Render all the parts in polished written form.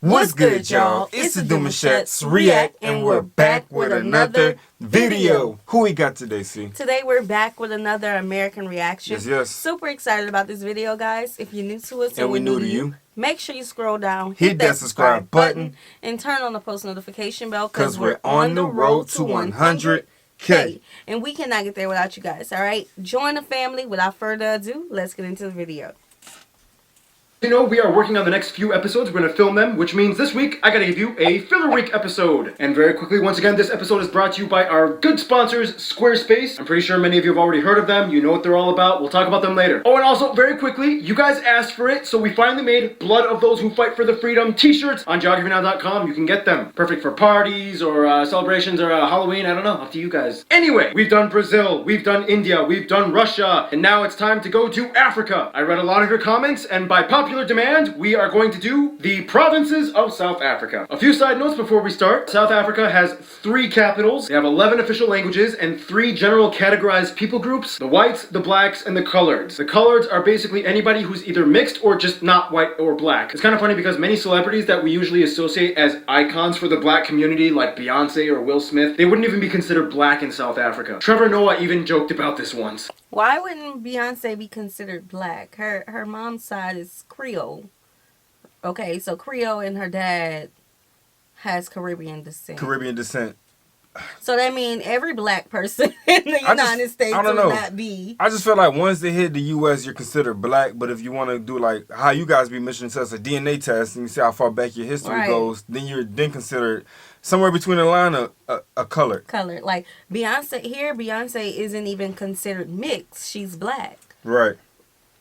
What's good, y'all? It's the Demouchet REACT, and we're back with another video. Who we got today, C? Today we're back with another American reaction. Yes. Super excited about this video, guys. If you're new to us and we're new to you, make sure you scroll down, hit that subscribe button, and turn on the post notification bell because we're on the road to 100K. And we cannot get there without you guys, all right? Join the family. Without further ado, let's get into the video. You know, we are working on the next few episodes. We're going to film them, which means this week, I got to give you a filler week episode. And very quickly, once again, this episode is brought to you by our good sponsors, Squarespace. I'm pretty sure many of you have already heard of them. You know what they're all about. We'll talk about them later. Oh, and also, very quickly, you guys asked for it, so we finally made Blood of Those Who Fight for the Freedom t-shirts on geographynow.com. You can get them. Perfect for parties or celebrations or Halloween. I don't know. Up to you guys. Anyway, we've done Brazil, we've done India, we've done Russia, and now it's time to go to Africa. I read a lot of your comments, and by popular demand, we are going to do the provinces of South Africa. A few side notes before we start. South Africa has 3 capitals. They have 11 official languages and 3 general categorized people groups: the whites, the blacks, and the coloreds. The coloreds are basically anybody who's either mixed or just not white or black. It's kind of funny because many celebrities that we usually associate as icons for the black community, like Beyonce or Will Smith, they wouldn't even be considered black in South Africa. Trevor Noah even joked about this once. Why wouldn't Beyonce be considered black? Her mom's side is Creole. Okay, so Creole and her dad has Caribbean descent. So that means every black person in the United States will not be. I just feel like once they hit the U.S., you're considered black. But if you want to do like how you guys be mentioning to us a DNA test and you see how far back your history goes, then you're considered somewhere between the line of a color. Like Beyonce isn't even considered mixed. She's black. Right.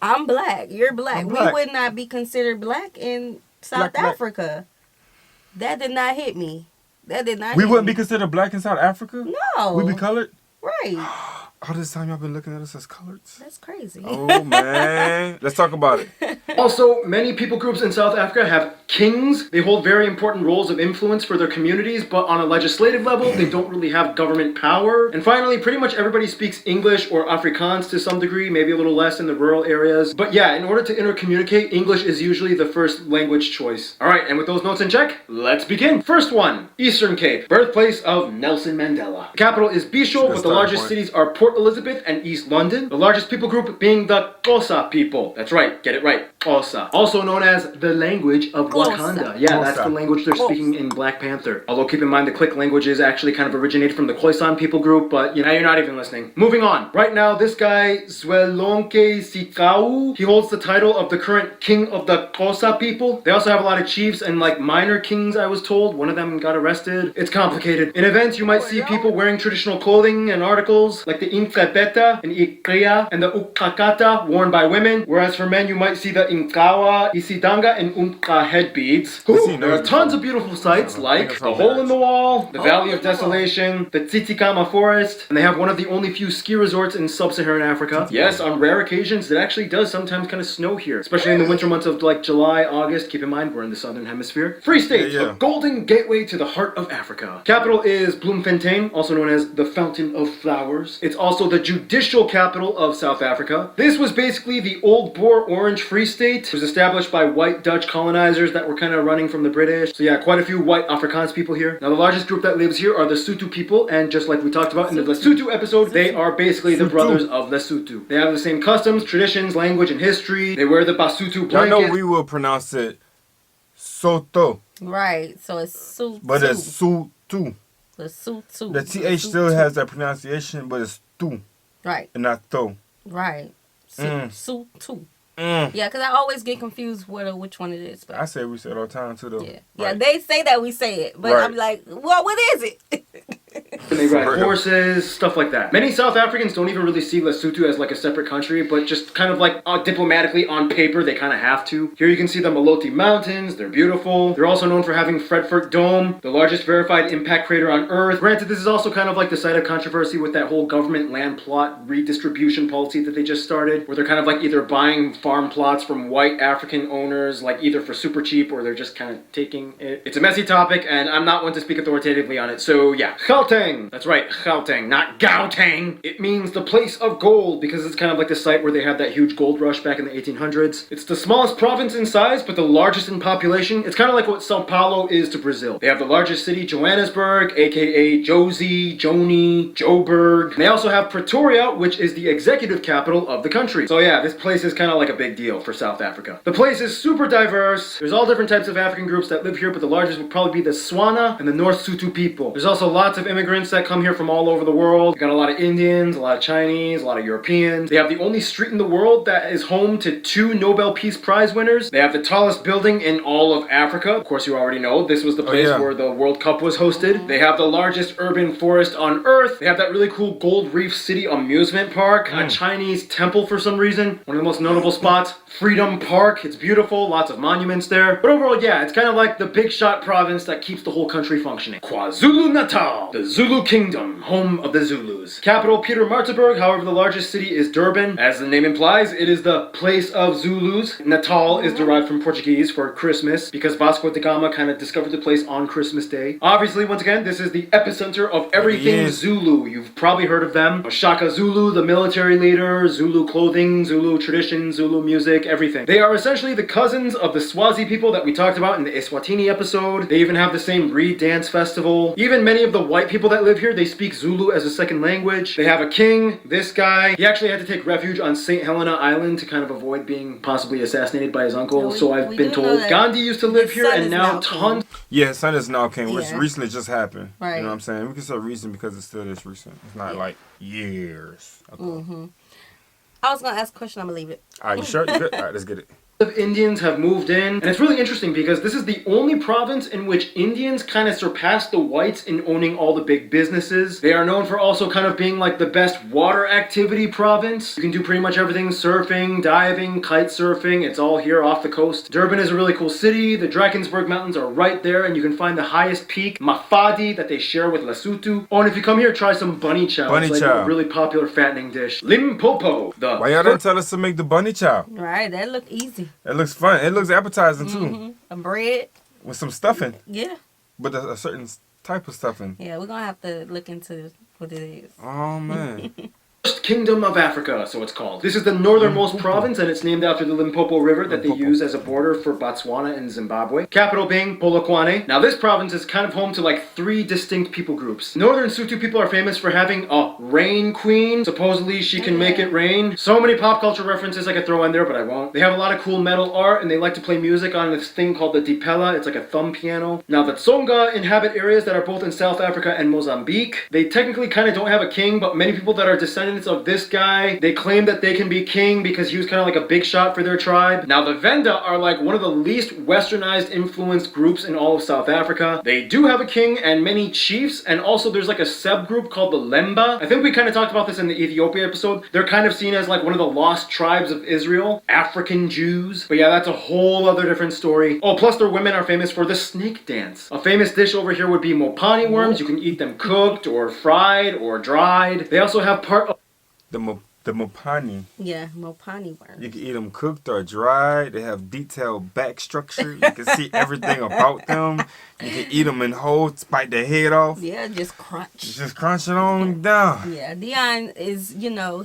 I'm black. You're black. I'm black. We would not be considered black in South Africa. That did not hit me. We wouldn't be considered black in South Africa? No. We be colored? Right. All this time y'all been looking at us as coloreds? That's crazy. Oh, man. Let's talk about it. Also, many people groups in South Africa have kings. They hold very important roles of influence for their communities, but on a legislative level, they don't really have government power. And finally, pretty much everybody speaks English or Afrikaans to some degree, maybe a little less in the rural areas. But yeah, in order to intercommunicate, English is usually the first language choice. All right, and with those notes in check, let's begin. First one, Eastern Cape, birthplace of Nelson Mandela. The capital is Bisho, but the largest cities are Port Elizabeth and East London. The largest people group being the Xhosa people. That's right, get it right. Xhosa. Also known as the language of Wakanda. Yeah, that's the language they're speaking in Black Panther. Although keep in mind the Click languages actually kind of originated from the Khoisan people group, but you know, you're not even listening. Moving on. Right now, this guy, Zwelonke Sikau, he holds the title of the current king of the Xhosa people. They also have a lot of chiefs and like minor kings, I was told. One of them got arrested. It's complicated. In events, you might see people wearing traditional clothing and articles like the Intrepeta and Ikria and the Ukakata worn by women, whereas for men you might see the Inkawa, Isidanga, and Umka headbeads. There are tons of beautiful sites like the Hole in the Wall, the Valley of Desolation, the Tsitsikamma Forest, and they have one of the only few ski resorts in sub-Saharan Africa. Yes, on rare occasions it actually does sometimes kind of snow here, especially in the winter months of like July, August. Keep in mind we're in the southern hemisphere. Free State, the golden gateway to the heart of Africa. Capital is Bloemfontein, also known as the Fountain of Flowers. It's also the judicial capital of South Africa. This was basically the old Boer Orange Free State. It was established by white Dutch colonizers that were kind of running from the British. So yeah, quite a few white Afrikaans people here. Now the largest group that lives here are the Sotho people, and just like we talked about in the Lesotho episode, they are basically the brothers of Lesotho. They have the same customs, traditions, language, and history. They wear the Basotho blanket. I know we will pronounce it Soto. Right, so it's Sotho. But it's Sotho. The Sotho. The TH still has that pronunciation, but it's Tu. Right. And not Tho. Right. Sotho. Yeah, because I always get confused which one it is. But I say we say it all the time too, though. Yeah, yeah, they say that we say it, but I'm like, well, what is it? And they ride horses, stuff like that. Many South Africans don't even really see Lesotho as like a separate country, but just kind of like diplomatically on paper, they kind of have to. Here you can see the Maloti Mountains. They're beautiful. They're also known for having Fredfort Dome, the largest verified impact crater on Earth. Granted, this is also kind of like the site of controversy with that whole government land plot redistribution policy that they just started, where they're kind of like either buying farm plots from white African owners, like either for super cheap or they're just kind of taking it. It's a messy topic, and I'm not one to speak authoritatively on it. So yeah, Gauteng. Gauteng. That's right, Gauteng, not Gauteng. It means the place of gold because it's kind of like the site where they had that huge gold rush back in the 1800s. It's the smallest province in size, but the largest in population. It's kind of like what Sao Paulo is to Brazil. They have the largest city, Johannesburg, aka Josie, Joni, Joburg. They also have Pretoria, which is the executive capital of the country. So yeah, this place is kind of like a big deal for South Africa. The place is super diverse. There's all different types of African groups that live here, but the largest would probably be the Swana and the North Sotho people. There's also lots of immigrants that come here from all over the world. You got a lot of Indians, a lot of Chinese, a lot of Europeans. They have the only street in the world that is home to 2 Nobel Peace Prize winners. They have the tallest building in all of Africa. Of course, you already know this was the place where the World Cup was hosted. They have the largest urban forest on Earth. They have that really cool Gold Reef City amusement park, a Chinese temple for some reason. One of the most notable spots, Freedom Park. It's beautiful, lots of monuments there. But overall, yeah, it's kind of like the big shot province that keeps the whole country functioning. KwaZulu-Natal, the Zulu Kingdom, home of the Zulus. Capital, Pietermaritzburg. However, the largest city is Durban. As the name implies, it is the place of Zulus. Natal is derived from Portuguese for Christmas because Vasco da Gama kind of discovered the place on Christmas Day. Obviously, once again, this is the epicenter of everything Zulu. You've probably heard of them. Shaka Zulu, the military leader, Zulu clothing, Zulu tradition, Zulu music, everything. They are essentially the cousins of the Swazi people that we talked about in the Eswatini episode. They even have the same Reed Dance Festival. Even many of the white people that live here, they speak Zulu as a second language. They have a king, this guy. He actually had to take refuge on St. Helena Island to kind of avoid being possibly assassinated by his uncle. So I've been told Gandhi used to live here and now tons. Yeah, his son is now king, which Yeah. recently just happened. Right. You know what I'm saying? We can say recent because it's still this recent. It's not like years ago. I was gonna ask a question. I'm gonna leave it. All right, you sure? You good? All right, let's get it. Of Indians have moved in, and it's really interesting because this is the only province in which Indians kind of surpass the whites in owning all the big businesses. They are known for also kind of being like the best water activity province. You can do pretty much everything: surfing, diving, kite surfing. It's all here off the coast. Durban is a really cool city. The Drakensberg Mountains are right there, and you can find the highest peak, Mafadi, that they share with Lesotho. Oh, and if you come here, try some bunny chow. Bunny it's like chow. a really popular fattening dish. Limpopo, the Why y'all didn't tell us to make the bunny chow? Right, that look easy. It looks fun. It looks appetizing too, A bread. with some stuffing, Yeah. but a certain type of stuffing. Yeah, we're gonna have to look into what it is. Oh man. First Kingdom of Africa, so it's called. This is the northernmost province, and it's named after the Limpopo River that they use as a border for Botswana and Zimbabwe. Capital being Polokwane. Now, this province is kind of home to like 3 distinct people groups. Northern Sotho people are famous for having a rain queen. Supposedly, she can make it rain. So many pop culture references I could throw in there, but I won't. They have a lot of cool metal art, and they like to play music on this thing called the dipela. It's like a thumb piano. Now, the Tsonga inhabit areas that are both in South Africa and Mozambique. They technically kind of don't have a king, but many people that are descendants of this guy, they claim that they can be king because he was kind of like a big shot for their tribe. Now, the Venda are like one of the least westernized influenced groups in all of South Africa. They do have a king and many chiefs, and also there's like a subgroup called the Lemba. I think we kind of talked about this in the Ethiopia episode. They're kind of seen as like one of the lost tribes of Israel, African Jews. But yeah, that's a whole other different story. Oh, plus their women are famous for the snake dance. A famous dish over here would be mopani worms. You can eat them cooked or fried or dried. They also have part of The mopani. Yeah, mopani worms. You can eat them cooked or dried. They have detailed back structure. You can see everything about them. You can eat them in whole, bite their head off. Yeah, just crunch. Just crunch it on down. Yeah, Dion is,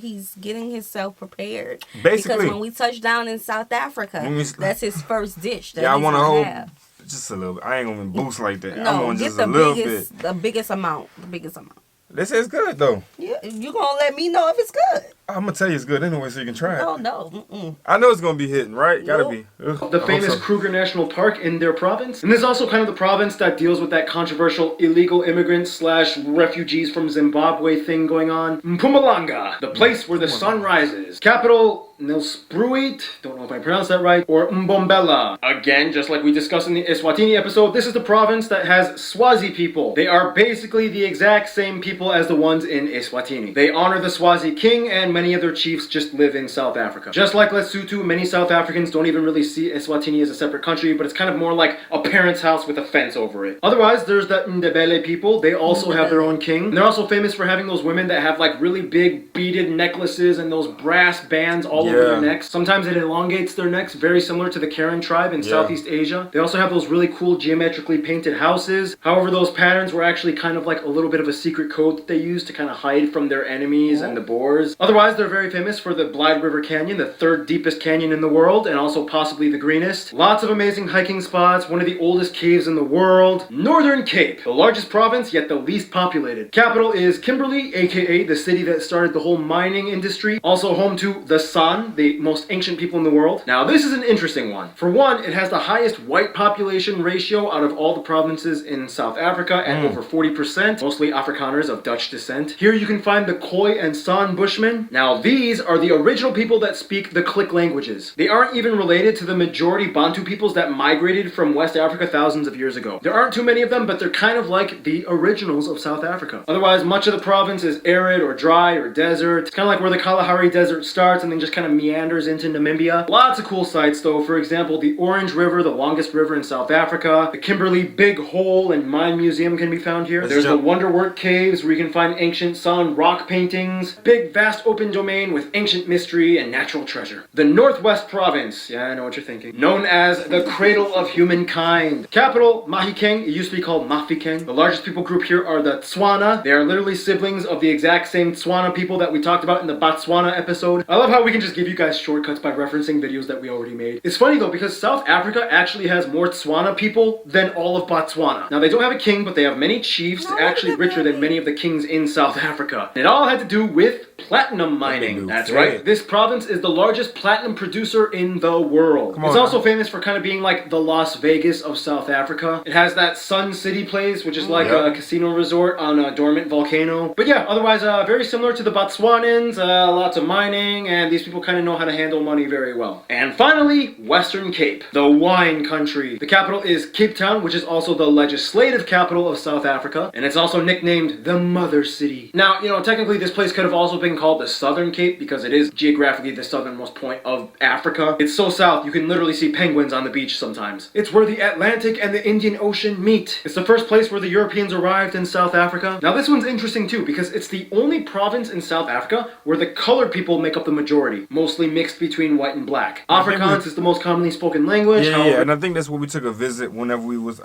he's getting himself prepared. Basically. Because when we touch down in South Africa, that's his first dish. That I want to hold have. just a little bit. I ain't going to boost like that. I No, want get just the a little biggest, bit. the biggest amount. The biggest amount. This is good, though. Yeah, you gonna let me know if it's good? I'm going to tell you it's good anyway so you can try it. No. I know it's going to be hitting, right? Gotta Nope. be. Ugh, the I famous hope so. Kruger National Park in their province. And this is also kind of the province that deals with that controversial illegal immigrants slash refugees from Zimbabwe thing going on. Mpumalanga, the place where the sun rises. Capital Nelspruit, don't know if I pronounced that right, or Mbombela. Again, just like we discussed in the Eswatini episode, this is the province that has Swazi people. They are basically the exact same people as the ones in Eswatini. They honor the Swazi king, and many of their chiefs just live in South Africa. Just like Lesotho, many South Africans don't even really see Eswatini as a separate country, but it's kind of more like a parent's house with a fence over it. Otherwise, there's the Ndebele people. They also have their own king. And they're also famous for having those women that have like really big beaded necklaces and those brass bands all over their necks. Sometimes it elongates their necks, very similar to the Karen tribe in Southeast Asia. They also have those really cool geometrically painted houses. However, those patterns were actually kind of like a little bit of a secret code that they used to kind of hide from their enemies and the Boers. Otherwise, they're very famous for the Blythe River Canyon, the third deepest canyon in the world, and also possibly the greenest. Lots of amazing hiking spots, one of the oldest caves in the world. Northern Cape, the largest province, yet the least populated. Capital is Kimberley, aka the city that started the whole mining industry. Also home to the San, the most ancient people in the world. Now, this is an interesting one. For one, it has the highest white population ratio out of all the provinces in South Africa at over 40%, mostly Afrikaners of Dutch descent. Here you can find the Khoi and San Bushmen. Now, these are the original people that speak the Click languages. They aren't even related to the majority Bantu peoples that migrated from West Africa thousands of years ago. There aren't too many of them, but they're kind of like the originals of South Africa. Otherwise, much of the province is arid or dry or desert. It's kind of like where the Kalahari Desert starts and then just kind of meanders into Namibia. Lots of cool sites though. For example, the Orange River, the longest river in South Africa. The Kimberley Big Hole and Mine Museum can be found here. There's the Wonderwork Caves where you can find ancient San rock paintings. Big, vast open domain with ancient mystery and natural treasure. The Northwest Province, yeah, I know what you're thinking, known as the Cradle of Humankind. Capital, Mahikeng. It used to be called Mafikeng. The largest people group here are the Tswana. They are literally siblings of the exact same Tswana people that we talked about in the Botswana episode. I love how we can just give you guys shortcuts by referencing videos that we already made. It's funny though, because South Africa actually has more Tswana people than all of Botswana. Now, they don't have a king, but they have many chiefs, actually richer than many of the kings in South Africa. It all had to do with platinum mining. That's right. This province is the largest platinum producer in the world. It's also famous for kind of being like the Las Vegas of South Africa. It has that Sun City place, which is like a casino resort on a dormant volcano. But yeah, otherwise very similar to the Botswanans, lots of mining, and these people kind of know how to handle money very well. And finally, Western Cape, the wine country. The capital is Cape Town, which is also the legislative capital of South Africa, and it's also nicknamed the Mother City. Now, you know, technically this place could have also been called the Southern Cape because it is geographically the southernmost point of Africa. It's so south, you can literally see penguins on the beach sometimes. It's where the Atlantic and the Indian Ocean meet. It's the first place where the Europeans arrived in South Africa. Now, this one's interesting too because it's the only province in South Africa where the colored people make up the majority, mostly mixed between white and black. Afrikaans is the most commonly spoken language. Yeah, and I think that's where we took a visit whenever we was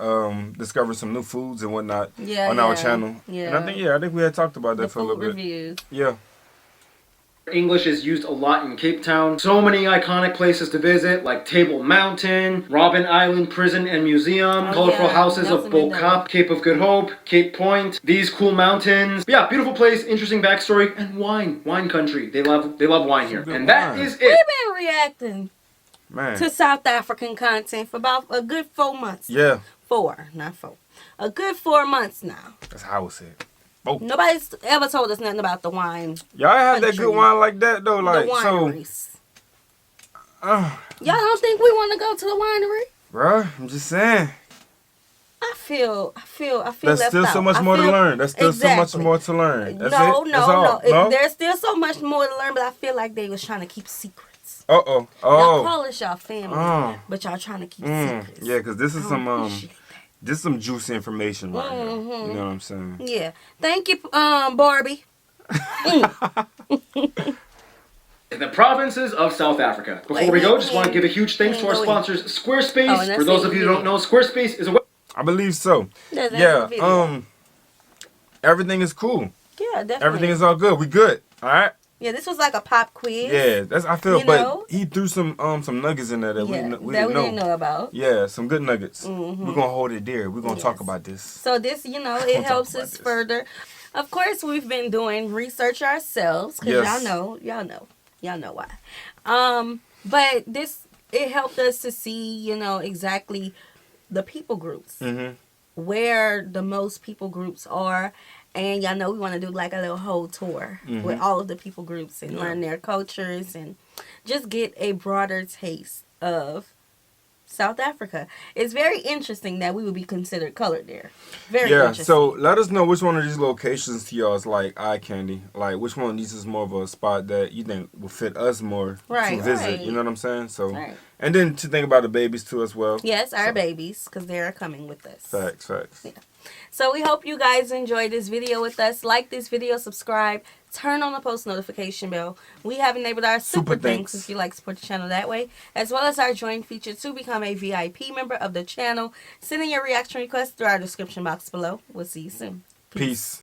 discovering some new foods and whatnot on our channel. Yeah. And I think we had talked about that for a little bit. Reviews. Yeah. English is used a lot in Cape Town. So many iconic places to visit, like Table Mountain, Robben Island Prison and Museum, colorful houses of Bo-Kaap, Cape of Good Hope, Cape Point, these cool mountains. But yeah, beautiful place, interesting backstory, and wine country. They love wine here. And that is it. We've been reacting to South African content for about a good 4 months. Yeah. 4, not 4. A good 4 months now. That's how I would say it. Oh. Nobody's ever told us nothing about the wine. Y'all have that good wine like that though, like the wineries. Y'all don't think we want to go to the winery? Bruh, I'm just saying. I feel There's still so much more to learn. There's still so much more to learn. No. There's still so much more to learn, but I feel like they was trying to keep secrets. Oh. Y'all call us y'all family, but y'all trying to keep secrets. Yeah, because this is some juicy information right here. You know what I'm saying? Yeah. Thank you, Barbie. The provinces of South Africa. Before we go, just want to give a huge thanks to our sponsors, Squarespace. For those of you who don't know, Squarespace is a I believe so. Yeah. Everything is cool. Yeah, definitely. Everything is all good. We good. All right. Yeah, this was like a pop quiz. Yeah, I feel, but he threw some nuggets in there that we didn't know about. Yeah, some good nuggets. We're gonna hold it there. We're gonna talk about this. So this, it helps us further. Of course, we've been doing research ourselves because y'all know why. But it helped us to see, exactly the people groups, where the most people groups are. And y'all know we want to do like a little whole tour with all of the people groups and learn their cultures and just get a broader taste of South Africa. It's very interesting that we would be considered colored there. Very interesting. So let us know which one of these locations to y'all is like eye candy. Like which one of these is more of a spot that you think will fit us more to visit. You know what I'm saying? So and then to think about the babies too as well. Yes, our babies, because they're coming with us. Facts. Yeah. So we hope you guys enjoyed this video with us. Like this video, subscribe, turn on the post notification bell. We have enabled our super thanks if you like to support the channel that way, as well as our join feature to become a VIP member of the channel. Send in your reaction requests through our description box below. We'll see you soon. Peace.